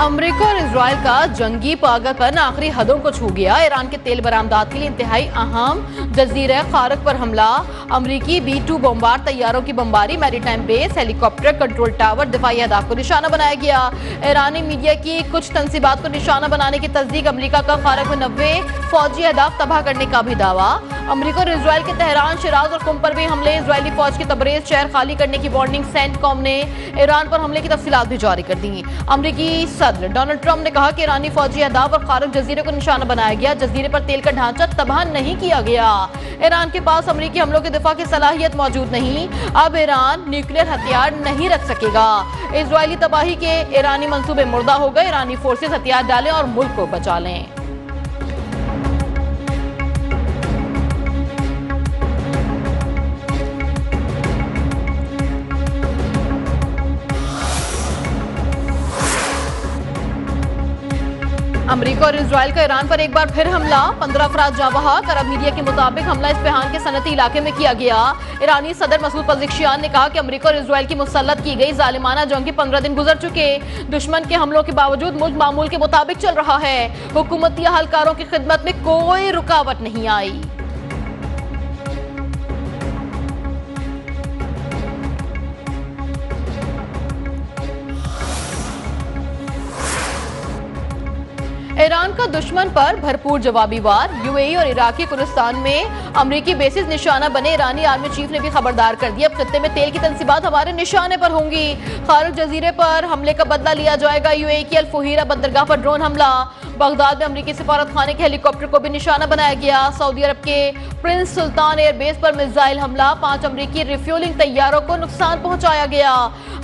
America और Israel का जंगी पागाकन आखिरी हदों को छू गया। ईरान के तेल बरामदात के लिए इंतहाई अहम जजीरा खारक पर हमला, अमरीकी B-2 बमबार तैयारों की बमबारी, maritime base, helicopter, control tower, दिफाई अहदाफ को निशाना बनाया गया। ईरानी मीडिया की कुछ तंसीबात को निशाना बनाने की तस्दीक, अमरीका का खारक में 90 फौजी अहदाफ तबाह करने का भी दावा। अमरीका और इजराइल के तेहरान, शिराज और कुम पर भी हमले, इजरायली फौज की तबरेज शहर खाली करने की वार्निंग, सेंटकॉम ने ईरान पर हमले की तफसीलात भी जारी कर दी। अमरीकी सदर डोनाल्ड ट्रंप ने कहा कि ईरानी फौजी अहदाफ और खारक जजीरे को निशाना बनाया गया, जजीरे पर तेल का ढांचा तबाह नहीं किया गया। ईरान के पास अमरीकी हमलों के दिफा की सलाहियत मौजूद नहीं, अब ईरान न्यूक्लियर हथियार नहीं रख सकेगा। इजरायली तबाही के ईरानी मंसूबे मुर्दा हो गए, ईरानी फोर्सेस हथियार डालें और मुल्क को बचा लें। अमरीका और इजराइल का ईरान पर एक बार फिर हमला, 15 अफराद जाँ बहक। अरब मीडिया के मुताबिक हमला इस्फहान के सनती इलाके में किया गया। ईरानी सदर मसूद पज़ेश्कियान ने कहा कि अमरीका और इजराइल की मुसल्लत की गई जालिमाना जंग के 15 दिन गुजर चुके, दुश्मन के हमलों के बावजूद मुल्क मामूल के मुताबिक चल रहा है। हुकूमती अहलकारों की खिदमत में कोई रुकावट नहीं आई। ईरान का दुश्मन पर भरपूर जवाबी वार, यूएई और इराकी कुर्दिस्तान में अमरीकी बेसिस निशाना बने। ईरानी आर्मी चीफ ने भी खबरदार कर दिया, अब खत्ते में तेल की तंसीबात हमारे निशाने पर होंगी। खारक जजीरे पर हमले का बदला लिया जाएगा। यूएई की अल-फुहीरा बंदरगाह पर ड्रोन हमला, बगदाद में अमरीकी सिफारत खाने के हेलीकॉप्टर को भी निशाना बनाया गया। सऊदी अरब के प्रिंस सुल्तान एयरबेस पर मिसाइल हमला, 5 अमरीकी रिफ्यूलिंग तैयारों को नुकसान पहुंचाया गया।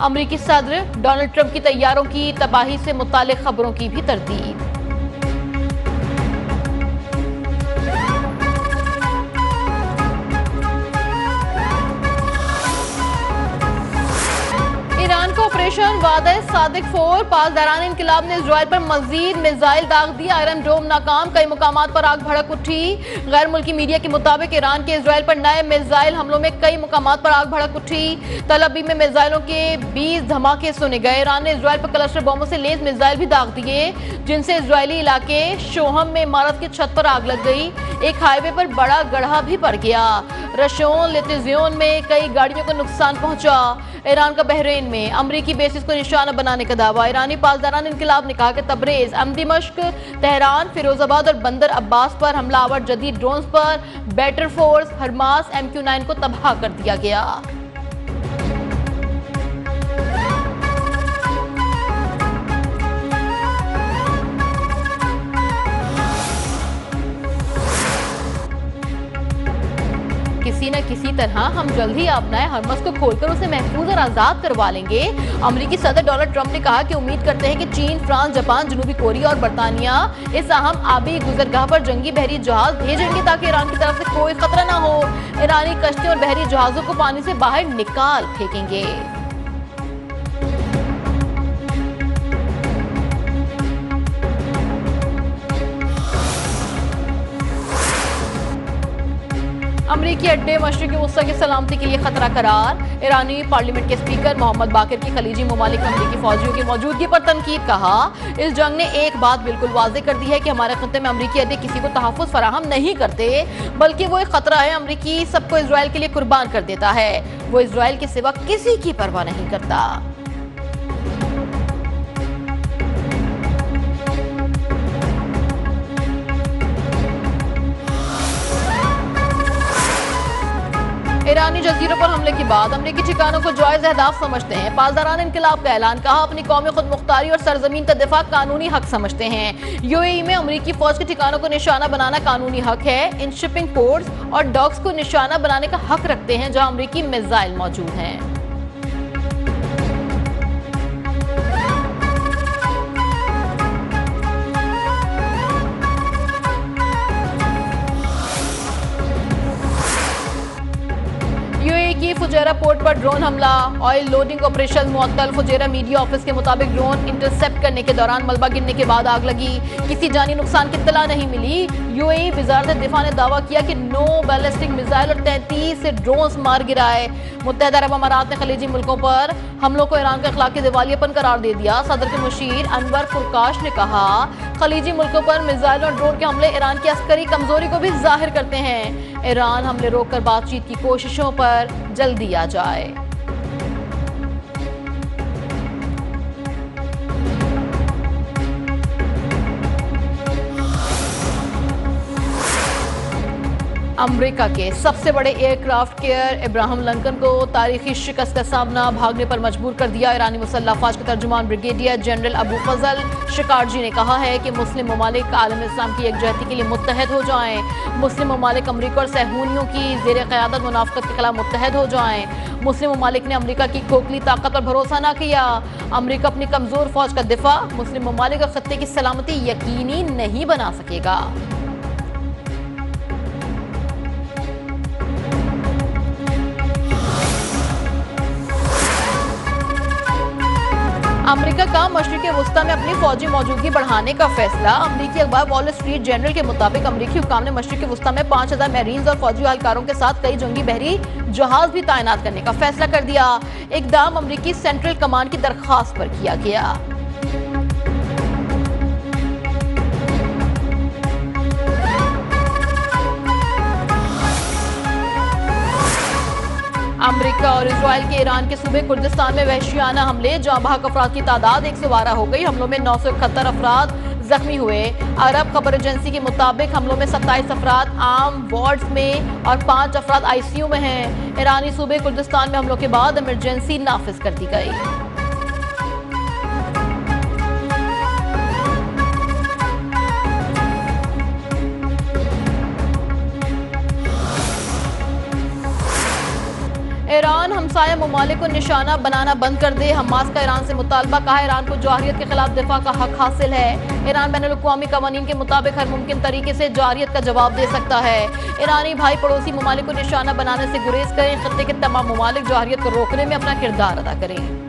अमरीकी सदर डोनाल्ड ट्रंप की तैयारों की तबाही से मुताल्लिक खबरों की भी तरदीद। ईरान का ऑपरेशन वादा सादिक 4, पासदारान इनकलाब ने इजराइल पर मजीद मिसाइल दाग दी, आयरन डोम नाकाम, कई मुकामात पर आग भड़क उठी। गैर मुल्की मीडिया के मुताबिक ईरान के इजराइल पर नए मिसाइल हमलों में कई मुकामात पर आग भड़क उठी। तल अवीव में मिसाइलों के 20 धमाके सुने गए। ईरान ने इजराइल पर क्लस्टर बमों से लेस मिसाइल भी दाग दिए, जिनसे इजरायली इलाके शोहम में इमारत की छत पर आग लग गई। एक हाईवे पर बड़ा गड्ढा भी पड़ गया। रशोन लेतिजियोन में कई गाड़ियों को नुकसान पहुंचा। ईरान का बहरीन में अमरीकी बेसिस को निशाना बनाने का दावा। ईरानी पासदारान इनकलाब ने कहा कि तबरेज, दिमश्क, तेहरान, फिरोजाबाद और बंदर अब्बास पर हमलावर जदीद ड्रोन्स पर बैटर फोर्स हरमास MQ-9 को तबाह कर दिया गया। किसी न किसी तरह हम जल्द ही अपनाए हरमस को खोलकर उसे महफूज और आजाद करवा लेंगे। अमेरिकी सदर डोनाल्ड ट्रंप ने कहा कि उम्मीद करते हैं कि चीन, फ्रांस, जापान, जनूबी कोरिया और बरतानिया इस अहम आबी गुजरगाह पर जंगी बहरी जहाज भेजेंगे ताकि ईरान की तरफ से कोई खतरा न हो। ईरानी कश्तियों और बहरी जहाजों को पानी से बाहर निकाल फेंकेंगे। अमरीकी अड्डे मशरिकी वस्ता की सलामती के लिए खतरा करार। ईरानी पार्लियामेंट के स्पीकर मोहम्मद बाकिर की खलीजी ममालिक में अमरीकी फौजियों की मौजूदगी पर तनकीद। कहा, इस जंग ने एक बात बिल्कुल वाज़ेह कर दी है कि हमारे खत्ते में अमरीकी अड्डे किसी को तहफ़्फ़ुज़ फराहम नहीं करते, बल्कि वो एक खतरा है। अमरीकी सबको इसराइल के लिए कुर्बान कर देता है, वो इसराइल के सिवा किसी की परवाह नहीं करता। ईरानी जजीरों पर हमले के बाद अमरीकी ठिकानों को जायज अहदाफ समझते हैं। पासदारान इनकलाब का ऐलान, कहा अपनी कौमी खुद मुख्तारी और सरजमीन का दिफा कानूनी हक समझते हैं। यूएई में अमरीकी फौज के ठिकानों को निशाना बनाना कानूनी हक है। इन शिपिंग पोर्ट्स और डॉक्स को निशाना बनाने का हक रखते हैं जहां अमरीकी मिसाइल मौजूद हैं। यूएई की फुजैरा पोर्ट पर ड्रोन हमला, ऑयल लोडिंग ऑपरेशन मुअत्तल। फुजेरा मीडिया ऑफिस के मुताबिक ड्रोन इंटरसेप्ट करने के दौरान मलबा गिरने के बाद आग लगी। किसी जानी नुकसान की इत्तला नहीं मिली। यूएई वजारत दिफा ने दावा किया कि 9 बैलिस्टिक मिसाइल और 33 ड्रोन मार गिराए। मुत्तहदा अरब अमारात ने खलीजी मुल्कों पर हमलों को ईरान के अखलाकी दिवालियापन करार दे दिया। सदर के मुशीर अनवर फुरकाश ने कहा, खलीजी मुल्कों पर मिसाइल और ड्रोन के हमले ईरान की अस्करी कमजोरी को भी जाहिर करते हैं। ईरान हमले रोककर बातचीत की कोशिशों पर जल्दी आ जाए। अमेरिका के सबसे बड़े एयरक्राफ्ट कैरियर इब्राहिम लिंकन को तारीखी शिकस्त का सामना भागने पर मजबूर कर दिया। ईरानी मुसल्लह अफवाज के तर्जुमान ब्रिगेडियर जनरल अबू फजल शिकारजी ने कहा है कि मुस्लिम ममालिक आलम इस्लाम की एकजहती के लिए मुत्तहद हो जाएं। मुस्लिम ममालिक अमरीका और सहूनियों की ज़ेर क़यादत मुनाफ़क़त के खिलाफ मुत्तहद हो जाएं। मुस्लिम ममालिक ने अमरीका की खोखली ताकत पर भरोसा न किया। अमरीका अपनी कमज़ोर फौज का दिफा मुस्लिम ममालिक और ख़त्ते की सलामती यकीनी नहीं बना सकेगा। अमेरिका का मशरिक़ वस्ता में अपनी फौजी मौजूदगी बढ़ाने का फैसला। अमरीकी अखबार वॉल स्ट्रीट जर्नल के मुताबिक अमरीकी हुक्काम ने मशरिक़ वस्ता में 5000 मैरीन्स और फौजी एहलकारों के साथ कई जंगी बहरी जहाज भी तैनात करने का फैसला कर दिया। इक़दाम अमरीकी सेंट्रल कमांड की दरख्वास्त पर किया गया। अमेरिका और इजराइल के ईरान के सूबे कुर्दिस्तान में वहशियाना हमले, जहां बहक अफराद की तादाद 112 हो गई। हमलों में 971 अफराद जख्मी हुए। अरब खबर एजेंसी के मुताबिक हमलों में 27 अफराद आम वार्ड्स में और 5 अफराद आईसीयू में हैं। ईरानी सूबे कुर्दिस्तान में हमलों के बाद इमरजेंसी नाफिज कर दी गई। ईरान हमसाया ममालिक को निशाना बनाना बंद कर दे। हमास का ईरान से मुतालबा, कहा ईरान को जारियत के खिलाफ दिफा का हक हासिल है। ईरान बैनुल अक़वामी कवानीन के मुताबिक हर मुमकिन तरीके से जारियत का जवाब दे सकता है। ईरानी भाई पड़ोसी ममालिक को निशाना बनाने से गुरेज करें। खत्ते के तमाम ममालिक जारियत को रोकने में अपना किरदार अदा करें।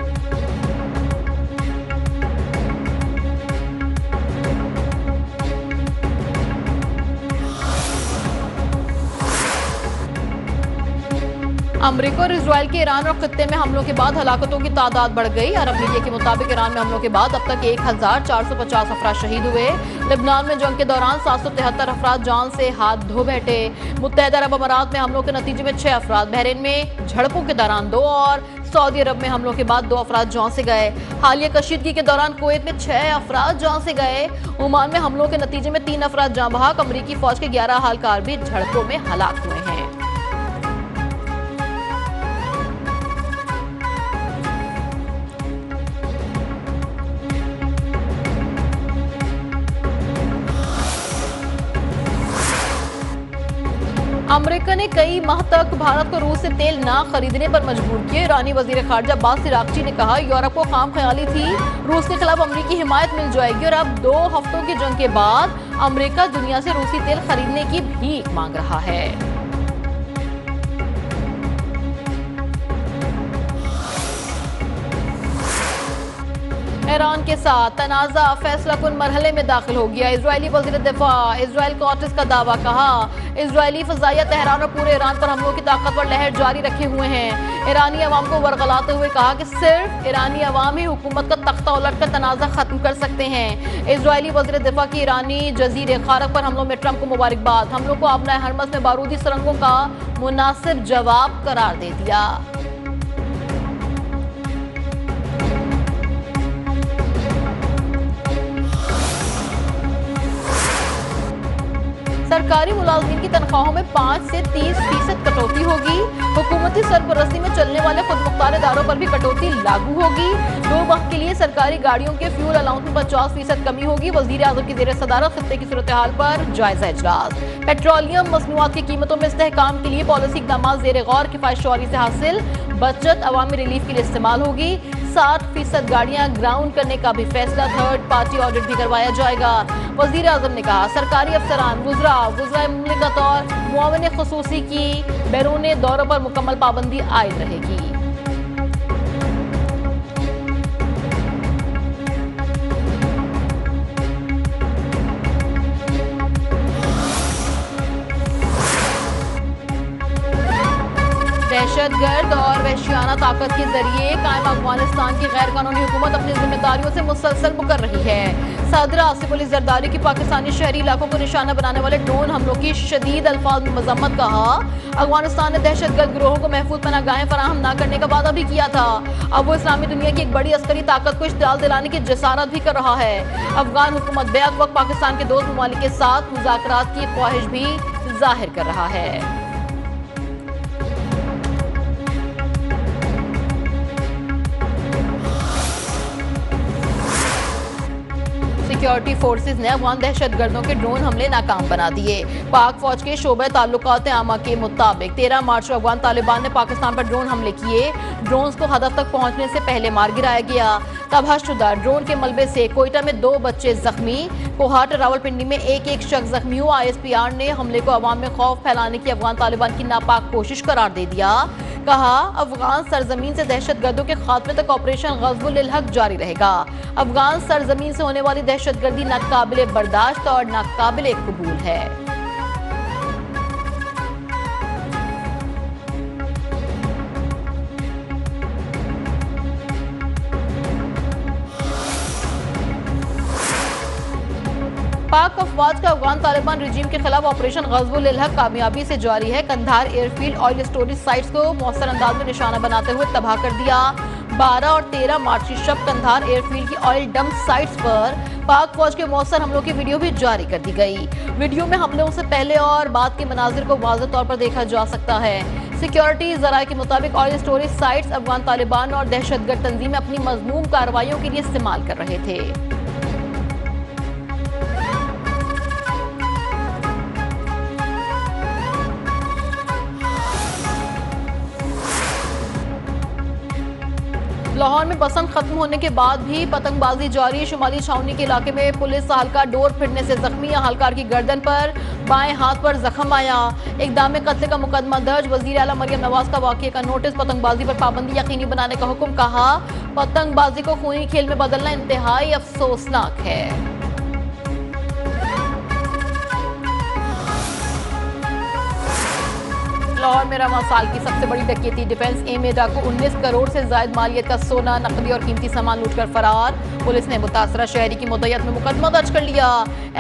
अमरीका और इजराइल के ईरान और खत्ते में हमलों के बाद हलाकतों की तादाद बढ़ गई। अरब मीडिया के मुताबिक ईरान में हमलों के बाद अब तक 1450 अफराद शहीद हुए। लेबनान में जंग के दौरान 773 अफराद जान से हाथ धो बैठे। मुत्तहदा अरब अमारात में हमलों के नतीजे में 6 अफराद, बहरीन में झड़पों के दौरान 2 और सऊदी अरब में हमलों के बाद 2 अफराद जान से गए। हालिया कशीदगी के दौरान कुवैत में 6 अफराद जान से गए। ओमान में हमलों के नतीजे में 3 अफराद जान बहक। अमरीकी फौज के 11 एहलकार भी झड़पों में हलाक हुए हैं। अमेरिका ने कई माह तक भारत को रूस से तेल ना खरीदने पर मजबूर किया। ईरानी वजीर खारजा अब्बास इराक्ची ने कहा, यूरोप को खाम ख्याली थी, रूस के खिलाफ अमरीकी हिमायत मिल जाएगी और अब 2 हफ्तों की जंग के बाद अमेरिका दुनिया से रूसी तेल खरीदने की भीख मांग रहा है। ईरान के साथ तनाज़ा फैसला कुन मरहले में दाखिल हो गया। इजरायली वज़ीर दिफा इजराइल कॉटिस का दावा, कहा इजरायली फ़ज़ाइया तेहरान और पूरे ईरान पर हमलों की ताकतवर लहर जारी रखे हुए हैं। ईरानी अवाम को वर्गलाते हुए कहा कि सिर्फ ईरानी अवाम ही हुकूमत का तख्ता उलट कर तनाज़ा ख़त्म कर सकते हैं। इजरायली वज़ीर दिफा की ईरानी जज़ीरे खारक पर हमलों में ट्रंप को मुबारकबाद, हमलों को अपना हरमस में बारूदी सुरंगों का मुनासिब जवाब करार दे दिया। सरकारी मुलाजमीन की तनख्वाहों में 5 से 30% कटौती होगी। हुकूमती सरपरस्ती में चलने वाले खुद मुख्तार इदारों पर भी कटौती लागू होगी। 2 माह के लिए सरकारी गाड़ियों के फ्यूल अलाउंस में 50% कमी होगी। वजीर आज़म की ज़ेर सदारत खत्ते की सूरत हाल पर जायजा इजलास। पेट्रोलियम मसनूआत की कीमतों में इस्तेहकाम के लिए पॉलिसी इक़दाम ज़ेर गौर, किफ़ायत शौरी से हासिल बचत अवामी रिलीफ के लिए इस्तेमाल होगी। 60% गाड़ियां ग्राउंड करने का भी फैसला, थर्ड पार्टी ऑडिट भी करवाया जाएगा। वजीर आज़म ने कहा, सरकारी अफसरान, वुज़रा मुमलिकत और मुआविन ख़ुसूसी की बैरून दौरों पर मुकम्मल पाबंदी आयद रहेगी। दहशतगर्द और वहशियाना ताकत के जरिए कायम अफगानिस्तान की गैर कानूनी हुकूमत अपनी जिम्मेदारियों से मुसलसल मुकर रही है। सदर आसिफ अली जरदारी की पाकिस्तानी शहरी इलाकों को निशाना बनाने वाले ड्रोन हमलों की शदीद अल्फाज में मजम्मत कहा। अफगानिस्तान ने दहशतगर्द गिरोहों को महफूज पनाहगाहें फराहम न करने का वादा भी किया था। अब वो इस्लामी दुनिया की एक बड़ी अस्करी ताकत को इश्तियाल दिलाने की जसारत भी कर रहा है। अफगान हुकूमत बेअक वक्त पाकिस्तान के दोस्त ममालिक के साथ मुज़ाकरात की ख्वाहिश भी जाहिर कर रहा है। सिक्योरिटी फोर्सेज ने अफगान दहशतगर्दों के ड्रोन हमले नाकाम बना दिए। पाक फौज के शोबे ताल्लुकात आमा के मुताबिक 13 मार्च को अफगान तालिबान ने पाकिस्तान पर ड्रोन हमले किए। ड्रोन्स को हदफ तक पहुंचने से पहले मार गिराया गया। तबाहशुदा ड्रोन के मलबे से कोयटा में 2 बच्चे जख्मी, कोहाट रावलपिंडी में एक शख्स जख्मी हुआ। ISPR ने हमले को अवाम में खौफ फैलाने की अफगान तालिबान की नापाक कोशिश करार दे दिया। कहा, अफगान सरजमीन से दहशतगर्दों के खात्मे तक ऑपरेशन गज़्वुल हक जारी रहेगा। अफगान सरजमीन से होने वाली दहशतगर्दी नाकाबिले बर्दाश्त और नाकाबिले कबूल है। पाक अफवाज का अफगान तालिबान रजीम के खिलाफ ऑपरेशन गज़्वुल हक कामयाबी से जारी है। Kandahar airfield oil storage sites को मौसर अंदाज में निशाना बनाते हुए तबाह कर दिया। 12 और 13 मार्च की शब कंधार एयरफील्ड की ऑयल डंप साइट्स पर पाक फौज के मौसर हमलों की वीडियो भी जारी कर दी गई। वीडियो में हमलों से पहले और बाद के मनाजिर को वाज़ेह तौर पर देखा जा सकता है। सिक्योरिटी ज़राए के मुताबिक oil storage sites Afghan Taliban और दहशतगर्द तंजीमें अपनी मज़मूम कार्रवाइयों के लिए इस्तेमाल कर रहे थे। लाहौर में बसंत खत्म होने के बाद भी पतंगबाजी जारी। शुमाली छावनी के इलाके में पुलिस हल्का डोर फिरने से जख्मी। हल्कार की गर्दन पर बाएं हाथ पर जख्म आया। इक़दाम कत्ल का मुकदमा दर्ज। वज़ीर आला मरियम नवाज का वाक़े का नोटिस। पतंगबाजी पर पाबंदी यकीनी बनाने का हुक्म। कहा, पतंगबाजी को खूनी खेल में बदलना इंतहाई अफसोसनाक है। लाहौर में रवां साल की सबसे बड़ी डकैती। डिफेंस ए में डाकू 19 करोड़ से ज्यादा मालियत का सोना, नकदी और कीमती सामान लूटकर फरार। पुलिस ने मुतासरा शहरी की मुद्दत में मुकदमा दर्ज कर लिया।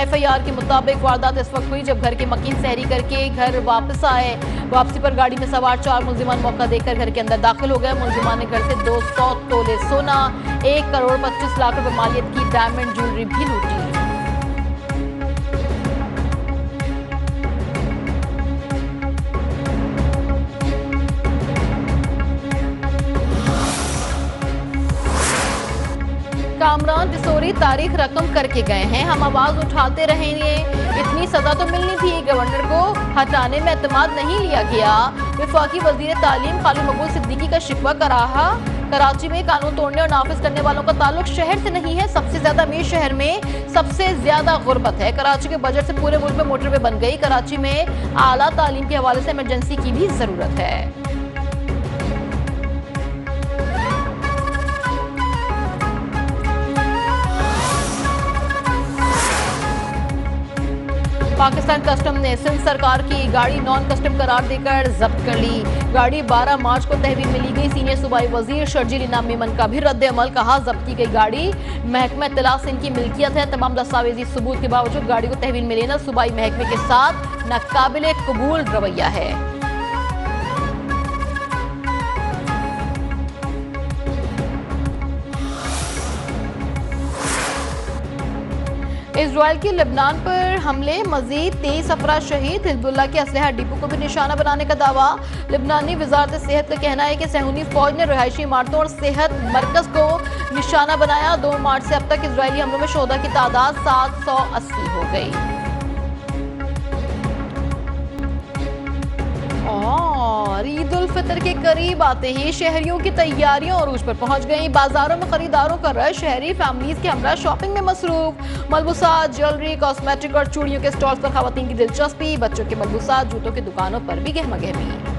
FIR के मुताबिक वारदात इस वक्त हुई जब घर के मकीन सहरी करके घर वापस आए। वापसी पर गाड़ी में सवार 4 मुलजिमान मौका देखकर घर के अंदर दाखिल हो गए। मुलजिमान ने घर से 200 तोले सोना, 1 करोड़ 25 लाख रुपए मालियत की डायमंड ज्वेलरी भी लूटी। कामरान दिसोरी तारीख रकम करके गए हैं, हम आवाज उठाते रहेंगे। इतनी सजा तो मिलनी थी। गवर्नर को हटाने में एतमाद नहीं लिया गया। वफाकी वजीर तालीम खालिद मकबूल सिद्दीकी का शिकवा कराहा। कराची में कानून तोड़ने और नाफिज करने वालों का ताल्लुक शहर से नहीं है। सबसे ज्यादा अमीर शहर में सबसे ज्यादा गुर्बत है। कराची के बजट से पूरे मुल्क में मोटरवे बन गई। कराची में आला तालीम के हवाले से इमरजेंसी की भी जरूरत है। पाकिस्तान कस्टम ने सिंध सरकार की गाड़ी नॉन कस्टम करार देकर जब्त कर ली। गाड़ी 12 मार्च को तहवील में ली गई। सीनियर सूबाई वजीर शर्जील इनाम मेमन का भी रद्द अमल। कहा, जब्त की गई गाड़ी महकमा इत्तलात से इनकी मिल्कियत है। तमाम दस्तावेजी सबूत के बावजूद गाड़ी को तहवील में लेना सूबाई महकमे के साथ नाकाबिले कबूल रवैया है। इजराइल की लेबनान पर हमले, मजीद 23 अफराद शहीद। हिजबुल्लाह के असलहा डिपो को भी निशाना बनाने का दावा। लेबनानी वजारत सेहत का कहना है कि सहूनी फौज ने रिहायशी इमारतों और सेहत मरकज को निशाना बनाया। 2 मार्च से अब तक इजरायली हमलों में शोधा की तादाद 780 हो गई। और ईद उल फितर के करीब आते ही शहरियों की तैयारियां अरूज पर पहुंच गई। बाजारों में खरीदारों का रश। शहरी फैमिलीज के हमरा शॉपिंग में मसरूफ। मलबूसात, ज्वेलरी, कॉस्मेटिक और चूड़ियों के स्टॉल्स पर खवातीन की दिलचस्पी। बच्चों के मलबूसात, जूतों की दुकानों पर भी गहमा गहमी।